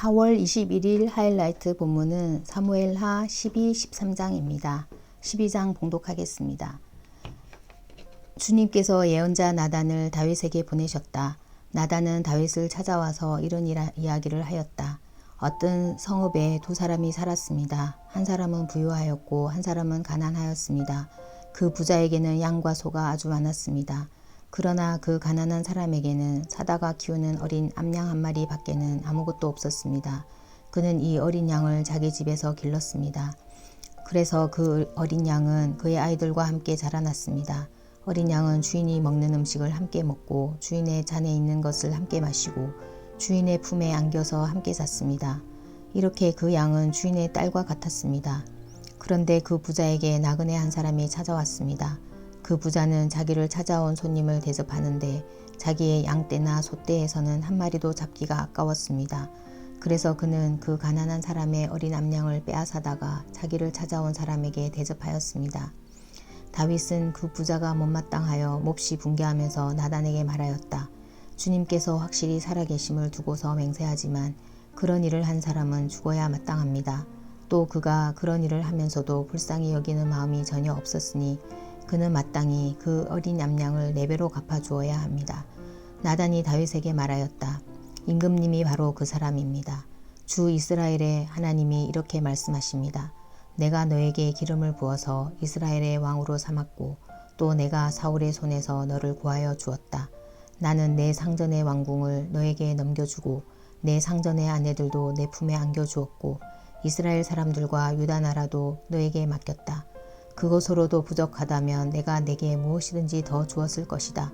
4월 21일 하이라이트 본문은 사무엘하 12, 13장입니다. 12장 봉독하겠습니다. 주님께서 예언자 나단을 다윗에게 보내셨다. 나단은 다윗을 찾아와서 이런 이야기를 하였다. 어떤 성읍에 두 사람이 살았습니다. 한 사람은 부유하였고 한 사람은 가난하였습니다. 그 부자에게는 양과 소가 아주 많았습니다. 그러나 그 가난한 사람에게는 사다가 키우는 어린 암양 한 마리 밖에는 아무것도 없었습니다. 그는 이 어린 양을 자기 집에서 길렀습니다. 그래서 그 어린 양은 그의 아이들과 함께 자라났습니다. 어린 양은 주인이 먹는 음식을 함께 먹고 주인의 잔에 있는 것을 함께 마시고 주인의 품에 안겨서 함께 잤습니다. 이렇게 그 양은 주인의 딸과 같았습니다. 그런데 그 부자에게 나그네 한 사람이 찾아왔습니다. 그 부자는 자기를 찾아온 손님을 대접하는데 자기의 양떼나 소떼에서는 한 마리도 잡기가 아까웠습니다. 그래서 그는 그 가난한 사람의 어린 암양을 빼앗아다가 자기를 찾아온 사람에게 대접하였습니다. 다윗은 그 부자가 못마땅하여 몹시 분개하면서 나단에게 말하였다. 주님께서 확실히 살아계심을 두고서 맹세하지만 그런 일을 한 사람은 죽어야 마땅합니다. 또 그가 그런 일을 하면서도 불쌍히 여기는 마음이 전혀 없었으니 그는 마땅히 그 어린 암양을 4배로 갚아주어야 합니다. 나단이 다윗에게 말하였다. 임금님이 바로 그 사람입니다. 주 이스라엘의 하나님이 이렇게 말씀하십니다. 내가 너에게 기름을 부어서 이스라엘의 왕으로 삼았고 또 내가 사울의 손에서 너를 구하여 주었다. 나는 내 상전의 왕궁을 너에게 넘겨주고 내 상전의 아내들도 내 품에 안겨주었고 이스라엘 사람들과 유다 나라도 너에게 맡겼다. 그것으로도 부족하다면 내가 내게 무엇이든지 더 주었을 것이다.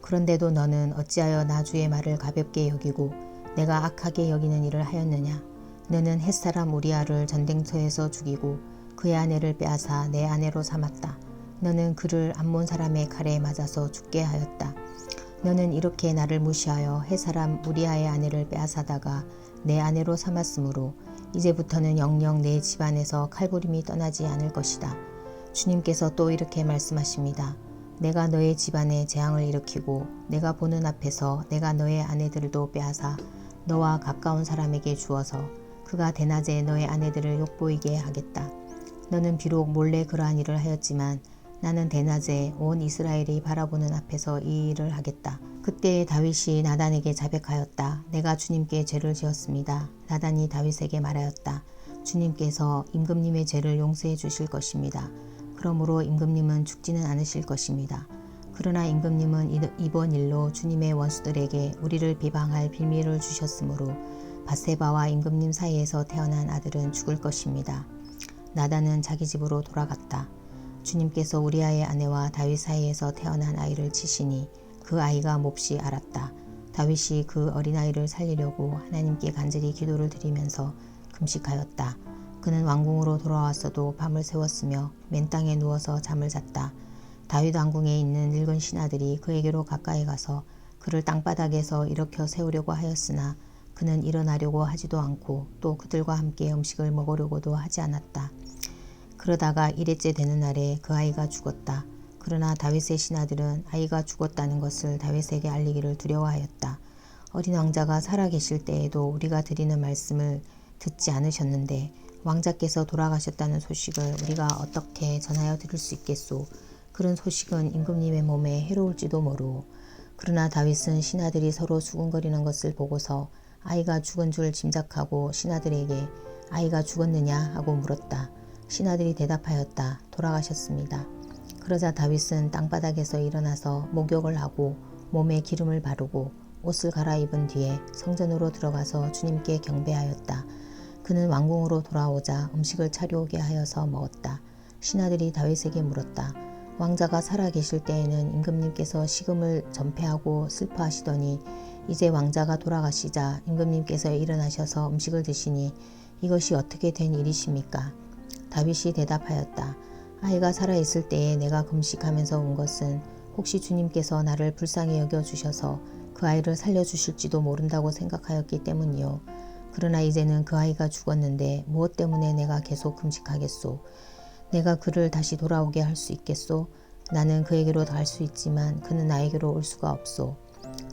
그런데도 너는 어찌하여 나 주의 말을 가볍게 여기고 내가 악하게 여기는 일을 하였느냐. 너는 햇사람 우리아를 전쟁터에서 죽이고 그의 아내를 빼앗아 내 아내로 삼았다. 너는 그를 암몬 사람의 칼에 맞아서 죽게 하였다. 너는 이렇게 나를 무시하여 햇사람 우리아의 아내를 빼앗아다가 내 아내로 삼았으므로 이제부터는 영영 내 집안에서 칼부림이 떠나지 않을 것이다. 주님께서 또 이렇게 말씀하십니다. 내가 너의 집안에 재앙을 일으키고 내가 보는 앞에서 내가 너의 아내들도 빼앗아 너와 가까운 사람에게 주어서 그가 대낮에 너의 아내들을 욕보이게 하겠다. 너는 비록 몰래 그러한 일을 하였지만 나는 대낮에 온 이스라엘이 바라보는 앞에서 이 일을 하겠다. 그때 다윗이 나단에게 자백하였다. 내가 주님께 죄를 지었습니다. 나단이 다윗에게 말하였다. 주님께서 임금님의 죄를 용서해 주실 것입니다. 그러므로 임금님은 죽지는 않으실 것입니다. 그러나 임금님은 이번 일로 주님의 원수들에게 우리를 비방할 빌미를 주셨으므로 밧세바와 임금님 사이에서 태어난 아들은 죽을 것입니다. 나단은 자기 집으로 돌아갔다. 주님께서 우리아의 아내와 다윗 사이에서 태어난 아이를 치시니 그 아이가 몹시 앓았다. 다윗이 그 어린아이를 살리려고 하나님께 간절히 기도를 드리면서 금식하였다. 그는 왕궁으로 돌아왔어도 밤을 새웠으며 맨 땅에 누워서 잠을 잤다. 다윗 왕궁에 있는 늙은 신하들이 그에게로 가까이 가서 그를 땅바닥에서 일으켜 세우려고 하였으나 그는 일어나려고 하지도 않고 또 그들과 함께 음식을 먹으려고도 하지 않았다. 그러다가 1회째 되는 날에 그 아이가 죽었다. 그러나 다윗의 신하들은 아이가 죽었다는 것을 다윗에게 알리기를 두려워하였다. 어린 왕자가 살아계실 때에도 우리가 드리는 말씀을 듣지 않으셨는데 왕자께서 돌아가셨다는 소식을 우리가 어떻게 전하여 드릴 수 있겠소. 그런 소식은 임금님의 몸에 해로울지도 모르오. 그러나 다윗은 신하들이 서로 수군거리는 것을 보고서 아이가 죽은 줄 짐작하고 신하들에게 아이가 죽었느냐 하고 물었다. 신하들이 대답하였다. 돌아가셨습니다. 그러자 다윗은 땅바닥에서 일어나서 목욕을 하고 몸에 기름을 바르고 옷을 갈아입은 뒤에 성전으로 들어가서 주님께 경배하였다. 그는 왕궁으로 돌아오자 음식을 차려오게 하여서 먹었다. 신하들이 다윗에게 물었다. 왕자가 살아계실 때에는 임금님께서 식음을 전폐하고 슬퍼하시더니 이제 왕자가 돌아가시자 임금님께서 일어나셔서 음식을 드시니 이것이 어떻게 된 일이십니까? 다윗이 대답하였다. 아이가 살아있을 때에 내가 금식하면서 온 것은 혹시 주님께서 나를 불쌍히 여겨주셔서 그 아이를 살려주실지도 모른다고 생각하였기 때문이요. 그러나 이제는 그 아이가 죽었는데 무엇 때문에 내가 계속 금식하겠소? 내가 그를 다시 돌아오게 할 수 있겠소? 나는 그에게로 갈 수 있지만 그는 나에게로 올 수가 없소.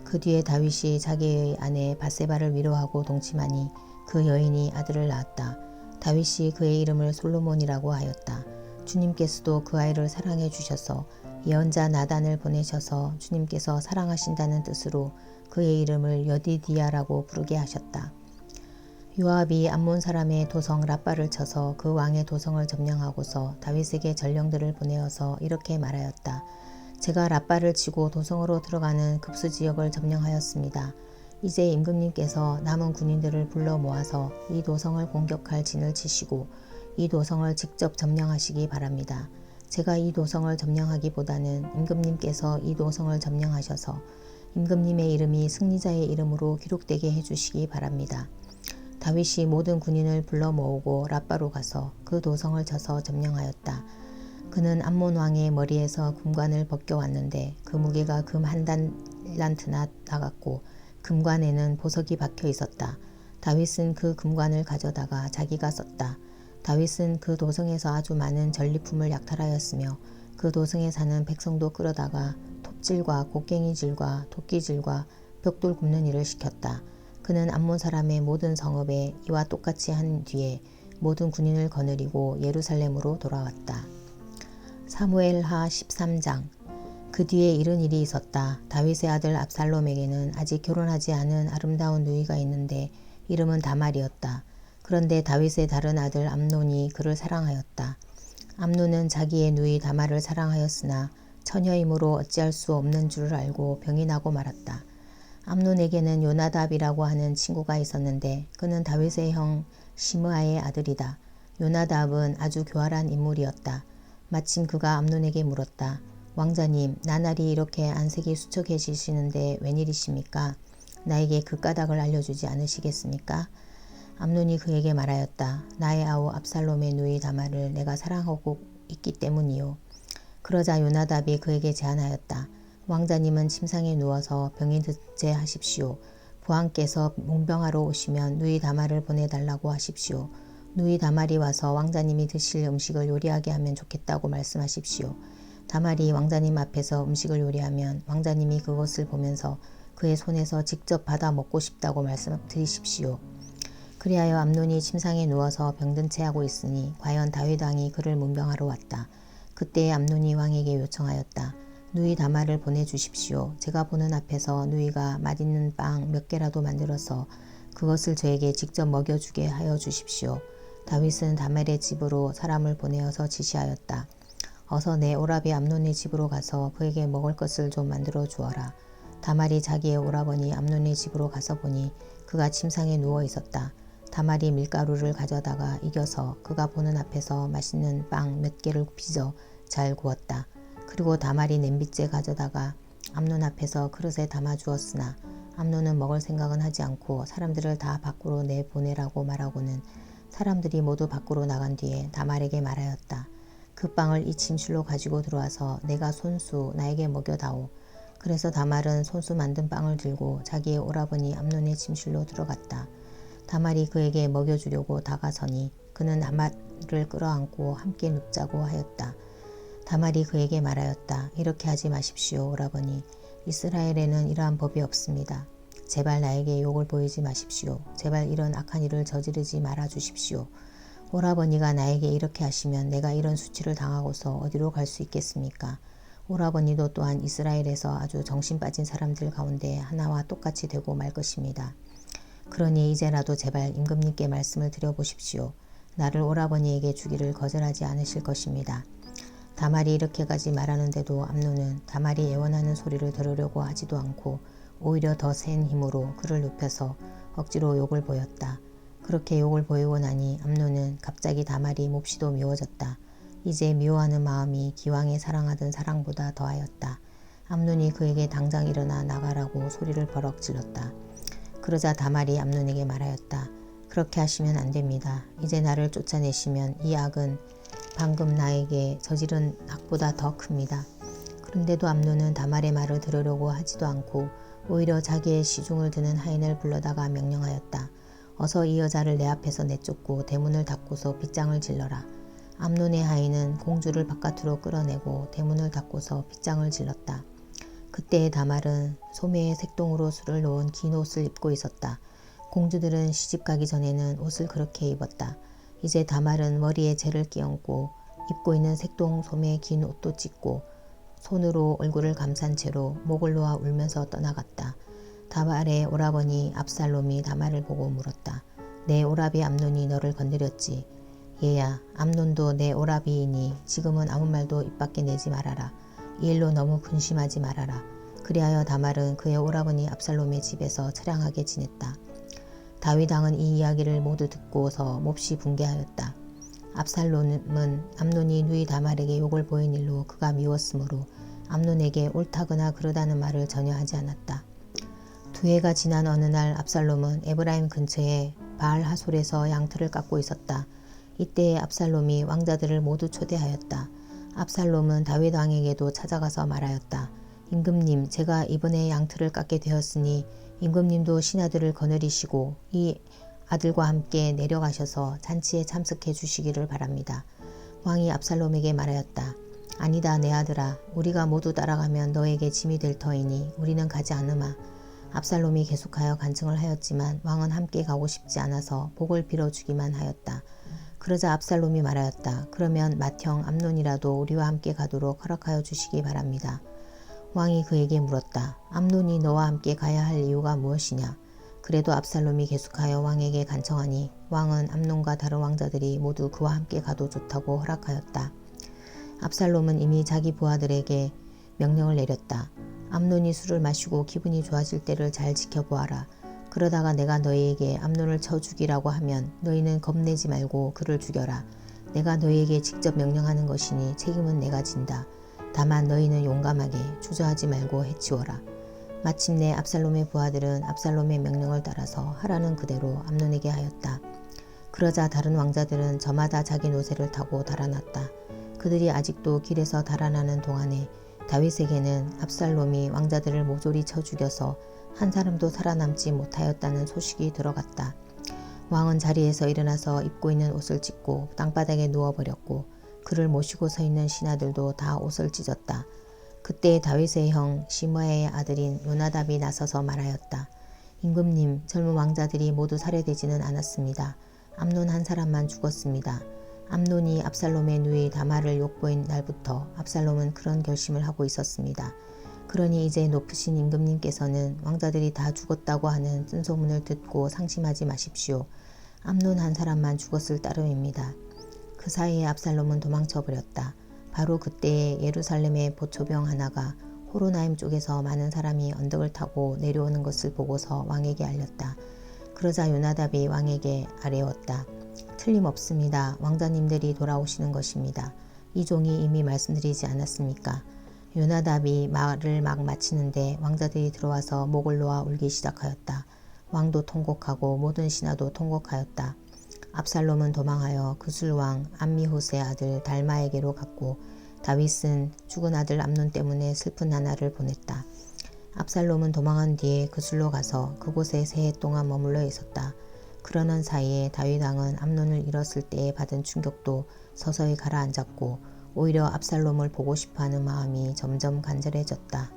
그 뒤에 다윗이 자기의 아내 밧세바를 위로하고 동침하니 그 여인이 아들을 낳았다. 다윗이 그의 이름을 솔로몬이라고 하였다. 주님께서도 그 아이를 사랑해 주셔서 예언자 나단을 보내셔서 주님께서 사랑하신다는 뜻으로 그의 이름을 여디디야라고 부르게 하셨다. 요압이 암몬 사람의 도성 랍바를 쳐서 그 왕의 도성을 점령하고서 다윗에게 전령들을 보내어서 이렇게 말하였다. 제가 랍바를 치고 도성으로 들어가는 급수 지역을 점령하였습니다. 이제 임금님께서 남은 군인들을 불러 모아서 이 도성을 공격할 진을 치시고 이 도성을 직접 점령하시기 바랍니다. 제가 이 도성을 점령하기보다는 임금님께서 이 도성을 점령하셔서 임금님의 이름이 승리자의 이름으로 기록되게 해주시기 바랍니다. 다윗이 모든 군인을 불러 모으고 랍바로 가서 그 도성을 쳐서 점령하였다. 그는 암몬 왕의 머리에서 금관을 벗겨왔는데 그 무게가 금 한 달란트나 나갔고 금관에는 보석이 박혀 있었다. 다윗은 그 금관을 가져다가 자기가 썼다. 다윗은 그 도성에서 아주 많은 전리품을 약탈하였으며 그 도성에 사는 백성도 끌어다가 톱질과 곡괭이질과 도끼질과 벽돌 굽는 일을 시켰다. 그는 암몬 사람의 모든 성읍에 이와 똑같이 한 뒤에 모든 군인을 거느리고 예루살렘으로 돌아왔다. 사무엘하 13장. 그 뒤에 이런 일이 있었다. 다윗의 아들 압살롬에게는 아직 결혼하지 않은 아름다운 누이가 있는데 이름은 다말이었다. 그런데 다윗의 다른 아들 암논이 그를 사랑하였다. 암논은 자기의 누이 다말을 사랑하였으나 처녀이므로 어찌할 수 없는 줄을 알고 병이 나고 말았다. 암논에게는 요나답이라고 하는 친구가 있었는데 그는 다윗의 형 시므아의 아들이다. 요나답은 아주 교활한 인물이었다. 마침 그가 암논에게 물었다. 왕자님, 나날이 이렇게 안색이 수척해지시는데 웬일이십니까? 나에게 그 까닭을 알려주지 않으시겠습니까? 암논이 그에게 말하였다. 나의 아우 압살롬의 누이 다말을 내가 사랑하고 있기 때문이요. 그러자 요나답이 그에게 제안하였다. 왕자님은 침상에 누워서 병이 드제 하십시오. 부하께서 문병하러 오시면 누이 다말을 보내달라고 하십시오. 누이 다말이 와서 왕자님이 드실 음식을 요리하게 하면 좋겠다고 말씀하십시오. 다말이 왕자님 앞에서 음식을 요리하면 왕자님이 그것을 보면서 그의 손에서 직접 받아 먹고 싶다고 말씀드리십시오. 그리하여 암논이 침상에 누워서 병든 채 하고 있으니 과연 다윗 왕이 그를 문병하러 왔다. 그때 암논이 왕에게 요청하였다. 누이 다말을 보내주십시오. 제가 보는 앞에서 누이가 맛있는 빵 몇 개라도 만들어서 그것을 저에게 직접 먹여주게 하여 주십시오. 다윗은 다말의 집으로 사람을 보내어서 지시하였다. 어서 내 오라비 암논의 집으로 가서 그에게 먹을 것을 좀 만들어 주어라. 다말이 자기의 오라버니 암논의 집으로 가서 보니 그가 침상에 누워 있었다. 다말이 밀가루를 가져다가 익혀서 그가 보는 앞에서 맛있는 빵 몇 개를 빚어 잘 구웠다. 그리고 다말이 냄비째 가져다가 암논 앞에서 그릇에 담아 주었으나 암논은 먹을 생각은 하지 않고 사람들을 다 밖으로 내보내라고 말하고는 사람들이 모두 밖으로 나간 뒤에 다말에게 말하였다. 그 빵을 이 침실로 가지고 들어와서 내가 손수 나에게 먹여다오. 그래서 다말은 손수 만든 빵을 들고 자기의 오라버니 암논의 침실로 들어갔다. 다말이 그에게 먹여주려고 다가서니 그는 다말을 끌어안고 함께 눕자고 하였다. 다말이 그에게 말하였다. 이렇게 하지 마십시오, 오라버니. 이스라엘에는 이러한 법이 없습니다. 제발 나에게 욕을 보이지 마십시오. 제발 이런 악한 일을 저지르지 말아 주십시오. 오라버니가 나에게 이렇게 하시면 내가 이런 수치를 당하고서 어디로 갈 수 있겠습니까? 오라버니도 또한 이스라엘에서 아주 정신 빠진 사람들 가운데 하나와 똑같이 되고 말 것입니다. 그러니 이제라도 제발 임금님께 말씀을 드려보십시오. 나를 오라버니에게 주기를 거절하지 않으실 것입니다. 다말이 이렇게까지 말하는데도 암논은 다말이 애원하는 소리를 들으려고 하지도 않고 오히려 더 센 힘으로 그를 눕혀서 억지로 욕을 보였다. 그렇게 욕을 보이고 나니 암논은 갑자기 다말이 몹시도 미워졌다. 이제 미워하는 마음이 기왕에 사랑하던 사랑보다 더하였다. 암논이 그에게 당장 일어나 나가라고 소리를 버럭 질렀다. 그러자 다말이 암논에게 말하였다. 그렇게 하시면 안 됩니다. 이제 나를 쫓아내시면 이 악은 방금 나에게 저지른 악보다 더 큽니다. 그런데도 암논은 다말의 말을 들으려고 하지도 않고 오히려 자기의 시중을 드는 하인을 불러다가 명령하였다. 어서 이 여자를 내 앞에서 내쫓고 대문을 닫고서 빗장을 질러라. 암논의 하인은 공주를 바깥으로 끌어내고 대문을 닫고서 빗장을 질렀다. 그때의 다말은 소매에 색동으로 술을 놓은 긴 옷을 입고 있었다. 공주들은 시집가기 전에는 옷을 그렇게 입었다. 이제 다말은 머리에 재를 끼얹고 입고 있는 색동 소매 긴 옷도 찢고 손으로 얼굴을 감싼 채로 목을 놓아 울면서 떠나갔다. 다말의 오라버니 압살롬이 다말을 보고 물었다. 내 오라비 암논이 너를 건드렸지. 얘야, 암논도 내 오라비이니 지금은 아무 말도 입 밖에 내지 말아라. 이 일로 너무 근심하지 말아라. 그리하여 다말은 그의 오라버니 압살롬의 집에서 처량하게 지냈다. 다윗 왕은 이 이야기를 모두 듣고서 몹시 분개하였다. 압살롬은 암논이 누이 다말에게 욕을 보인 일로 그가 미웠으므로 암논에게 옳다거나 그러다는 말을 전혀 하지 않았다. 2해가 지난 어느 날 압살롬은 에브라임 근처에 바알 하솔에서 양털을 깎고 있었다. 이때 압살롬이 왕자들을 모두 초대하였다. 압살롬은 다윗 왕에게도 찾아가서 말하였다. 임금님, 제가 이번에 양털을 깎게 되었으니 임금님도 신하들을 거느리시고 이 아들과 함께 내려가셔서 잔치에 참석해 주시기를 바랍니다. 왕이 압살롬에게 말하였다. 아니다 내 아들아, 우리가 모두 따라가면 너에게 짐이 될 터이니 우리는 가지 않으마. 압살롬이 계속하여 간청을 하였지만 왕은 함께 가고 싶지 않아서 복을 빌어주기만 하였다. 그러자 압살롬이 말하였다. 그러면 맏형 암논이라도 우리와 함께 가도록 허락하여 주시기 바랍니다. 왕이 그에게 물었다. 암논이 너와 함께 가야 할 이유가 무엇이냐? 그래도 압살롬이 계속하여 왕에게 간청하니 왕은 암논과 다른 왕자들이 모두 그와 함께 가도 좋다고 허락하였다. 압살롬은 이미 자기 부하들에게 명령을 내렸다. 암논이 술을 마시고 기분이 좋아질 때를 잘 지켜보아라. 그러다가 내가 너희에게 암논을 쳐 죽이라고 하면 너희는 겁내지 말고 그를 죽여라. 내가 너희에게 직접 명령하는 것이니 책임은 내가 진다. 다만 너희는 용감하게 주저하지 말고 해치워라. 마침내 압살롬의 부하들은 압살롬의 명령을 따라서 하라는 그대로 암논에게 하였다. 그러자 다른 왕자들은 저마다 자기 노새를 타고 달아났다. 그들이 아직도 길에서 달아나는 동안에 다윗에게는 압살롬이 왕자들을 모조리 쳐 죽여서 한 사람도 살아남지 못하였다는 소식이 들어갔다. 왕은 자리에서 일어나서 입고 있는 옷을 찢고 땅바닥에 누워버렸고 그를 모시고 서 있는 신하들도 다 옷을 찢었다. 그때 다윗의 형 시므아의 아들인 요나답이 나서서 말하였다. 임금님, 젊은 왕자들이 모두 살해되지는 않았습니다. 암논 한 사람만 죽었습니다. 암논이 압살롬의 누이 다말을 욕보인 날부터 압살롬은 그런 결심을 하고 있었습니다. 그러니 이제 높으신 임금님께서는 왕자들이 다 죽었다고 하는 쓴소문을 듣고 상심하지 마십시오. 암논 한 사람만 죽었을 따름입니다. 그 사이에 압살롬은 도망쳐버렸다. 바로 그때에 예루살렘의 보초병 하나가 호로나임 쪽에서 많은 사람이 언덕을 타고 내려오는 것을 보고서 왕에게 알렸다. 그러자 요나답이 왕에게 아뢰었다. 틀림없습니다. 왕자님들이 돌아오시는 것입니다. 이 종이 이미 말씀드리지 않았습니까? 요나답이 말을 막 마치는데 왕자들이 들어와서 목을 놓아 울기 시작하였다. 왕도 통곡하고 모든 신하도 통곡하였다. 압살롬은 도망하여 그술왕 암미후스의 아들 달마에게로 갔고 다윗은 죽은 아들 암논 때문에 슬픈 나날을 보냈다. 압살롬은 도망한 뒤에 그술로 가서 그곳에 3해 동안 머물러 있었다. 그러는 사이에 다윗 왕은 암논을 잃었을 때에 받은 충격도 서서히 가라앉았고 오히려 압살롬을 보고 싶어하는 마음이 점점 간절해졌다.